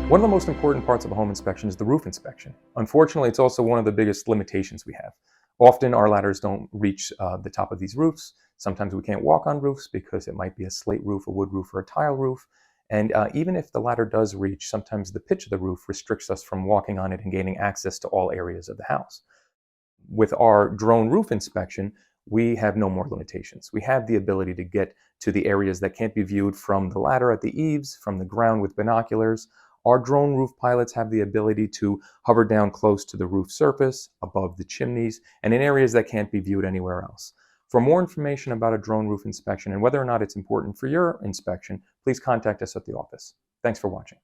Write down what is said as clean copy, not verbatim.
One of the most important parts of a home inspection is the roof inspection. Unfortunately, it's also one of the biggest limitations we have. Often our ladders don't reach the top of these roofs. Sometimes we can't walk on roofs because it might be a slate roof, a wood roof, or a tile roof. And even if the ladder does reach, sometimes the pitch of the roof restricts us from walking on it and gaining access to all areas of the house. With our drone roof inspection, we have no more limitations. We have the ability to get to the areas that can't be viewed from the ladder at the eaves, from the ground with binoculars. Our drone roof pilots have the ability to hover down close to the roof surface, above the chimneys, and in areas that can't be viewed anywhere else. For more information about a drone roof inspection and whether or not it's important for your inspection, please contact us at the office. Thanks for watching.